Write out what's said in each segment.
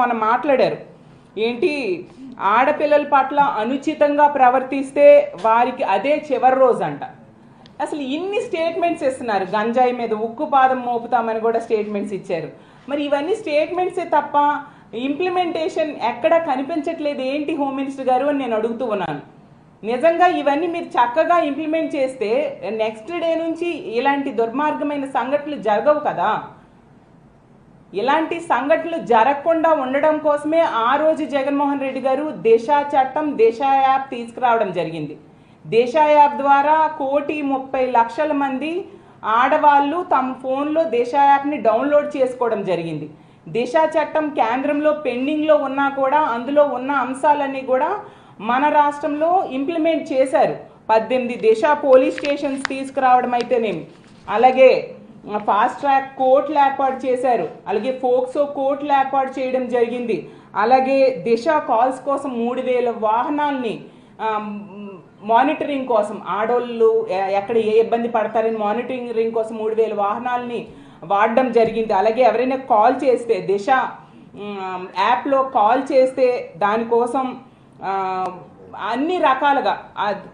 మొన్న మాట్లాడారు ఏంటి ఆడపిల్లల పట్ల అనుచితంగా ప్రవర్తిస్తే వారికి అదే చివరి రోజు అంట. అసలు ఇన్ని స్టేట్మెంట్స్ ఇస్తున్నారు. గంజాయి మీద ఉక్కు పాదం మోపుతామని కూడా స్టేట్మెంట్స్ ఇచ్చారు. మరి ఇవన్నీ స్టేట్మెంట్సే తప్ప ఇంప్లిమెంటేషన్ ఎక్కడా కనిపించట్లేదు ఏంటి హోమ్ మినిస్టర్ గారు అని నేను అడుగుతూ ఉన్నాను. నిజంగా ఇవన్నీ మీరు చక్కగా ఇంప్లిమెంట్ చేస్తే నెక్స్ట్ డే నుంచి ఇలాంటి దుర్మార్గమైన సంఘటనలు జరగవు కదా. ఇలాంటి సంఘటనలు జరగకుండా ఉండడం కోసమే ఆ రోజు జగన్మోహన్ రెడ్డి గారు దిశ చట్టం, దిశ యాప్ తీసుకురావడం జరిగింది. దిశ యాప్ ద్వారా 1,30,00,000 మంది ఆడవాళ్ళు తమ ఫోన్లో దిశ యాప్ని డౌన్లోడ్ చేసుకోవడం జరిగింది. దిశ చట్టం కేంద్రంలో పెండింగ్లో ఉన్నా కూడా అందులో ఉన్న అంశాలన్నీ కూడా మన రాష్ట్రంలో ఇంప్లిమెంట్ చేశారు. 18 దిశ పోలీస్ స్టేషన్స్ తీసుకురావడం అయితేనేమి, అలాగే ఫాస్ట్ ట్రాక్ కోర్టులు ఏర్పాటు చేశారు, అలాగే ఫోక్సో కోర్టులు ఏర్పాటు చేయడం జరిగింది. అలాగే దిశ కాల్స్ కోసం 3,000 వాహనాల్ని మానిటరింగ్ కోసం, ఆడోళ్ళు ఎక్కడ ఏ ఇబ్బంది పడతారని మానిటరింగ్ కోసం 3,000 వాహనాలని వాడడం జరిగింది. అలాగే ఎవరైనా కాల్ చేస్తే దిశ యాప్లో కాల్ చేస్తే దానికోసం అన్ని రకాలుగా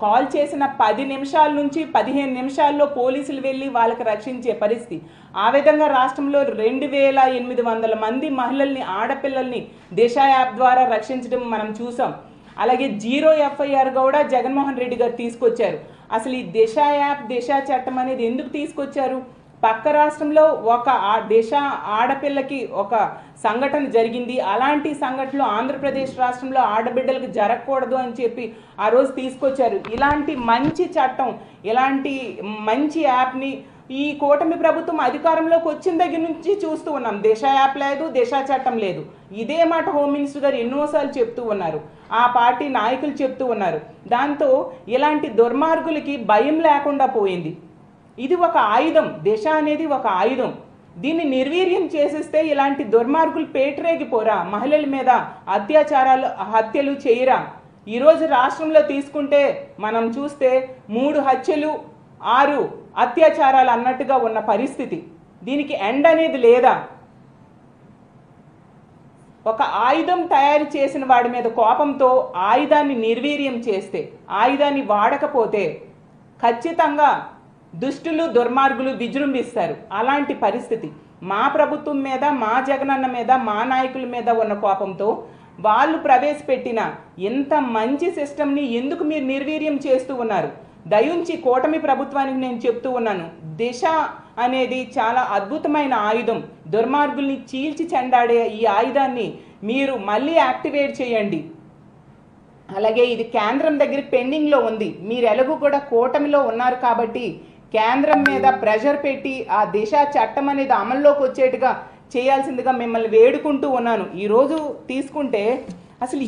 కాల్ చేసిన 10 నిమిషాల నుంచి 15 నిమిషాల్లో పోలీసులు వెళ్ళి వాళ్ళకి రక్షించే పరిస్థితి. ఆ విధంగా రాష్ట్రంలో 2,800 మంది మహిళల్ని, ఆడపిల్లల్ని దిశ యాప్ ద్వారా రక్షించడం మనం చూసాం. అలాగే 0 FIR కూడా జగన్మోహన్ రెడ్డి గారు తీసుకొచ్చారు. అసలు ఈ దిశ యాప్, దిశ చట్టం అనేది ఎందుకు తీసుకొచ్చారు? పక్క రాష్ట్రంలో ఒక దిశ ఆడపిల్లకి ఒక సంఘటన జరిగింది, అలాంటి సంఘటనలు ఆంధ్రప్రదేశ్ రాష్ట్రంలో ఆడబిడ్డలకు జరగకూడదు అని చెప్పి ఆ రోజు తీసుకొచ్చారు. ఇలాంటి మంచి చట్టం, ఇలాంటి మంచి యాప్ని ఈ కూటమి ప్రభుత్వం అధికారంలోకి వచ్చిన దగ్గర నుంచి చూస్తూ ఉన్నాం. దిశ యాప్ లేదు, దిశ చట్టం లేదు. ఇదే మాట హోమ్ మినిస్టర్ గారు ఎన్నోసార్లు చెప్తూ ఉన్నారు, ఆ పార్టీ నాయకులు చెప్తూ ఉన్నారు. దాంతో ఇలాంటి దుర్మార్గులకి భయం లేకుండా పోయింది. ఇది ఒక ఆయుధం, దిశ అనేది ఒక ఆయుధం. దీన్ని నిర్వీర్యం చేసేస్తే ఇలాంటి దుర్మార్గులు పేటరేగిపోరా? మహిళల మీద అత్యాచారాలు, హత్యలు చేయరా? ఈరోజు రాష్ట్రంలో తీసుకుంటే మనం చూస్తే 3 హత్యలు 6 అత్యాచారాలు అన్నట్టుగా ఉన్న పరిస్థితి. దీనికి ఎండ్ అనేది లేదా? ఒక ఆయుధం తయారు చేసిన వాడి మీద కోపంతో ఆయుధాన్ని నిర్వీర్యం చేస్తే, ఆయుధాన్ని వాడకపోతే ఖచ్చితంగా దుష్టులు, దుర్మార్గులు విజృంభిస్తారు. అలాంటి పరిస్థితి మా ప్రభుత్వం మీద, మా జగనన్న మీద, మా నాయకుల మీద ఉన్న కోపంతో వాళ్ళు ప్రవేశపెట్టిన ఇంత మంచి సిస్టమ్ని ఎందుకు మీరు నిర్వీర్యం చేస్తూ ఉన్నారు? దయుంచి కూటమి ప్రభుత్వానికి నేను చెప్తూ ఉన్నాను, దిశ అనేది చాలా అద్భుతమైన ఆయుధం. దుర్మార్గుల్ని చీల్చి చెండాడే ఈ ఆయుధాన్ని మీరు మళ్ళీ యాక్టివేట్ చేయండి. అలాగే ఇది కేంద్రం దగ్గర పెండింగ్లో ఉంది. మీరు ఎలాగూ కూడా కూటమిలో ఉన్నారు కాబట్టి కేంద్రం మీద ప్రెషర్ పెట్టి ఆ దిశ చట్టం అనేది అమల్లోకి వచ్చేట్టుగా చేయాల్సిందిగా మిమ్మల్ని వేడుకుంటూ ఉన్నాను. ఈరోజు తీసుకుంటే అసలు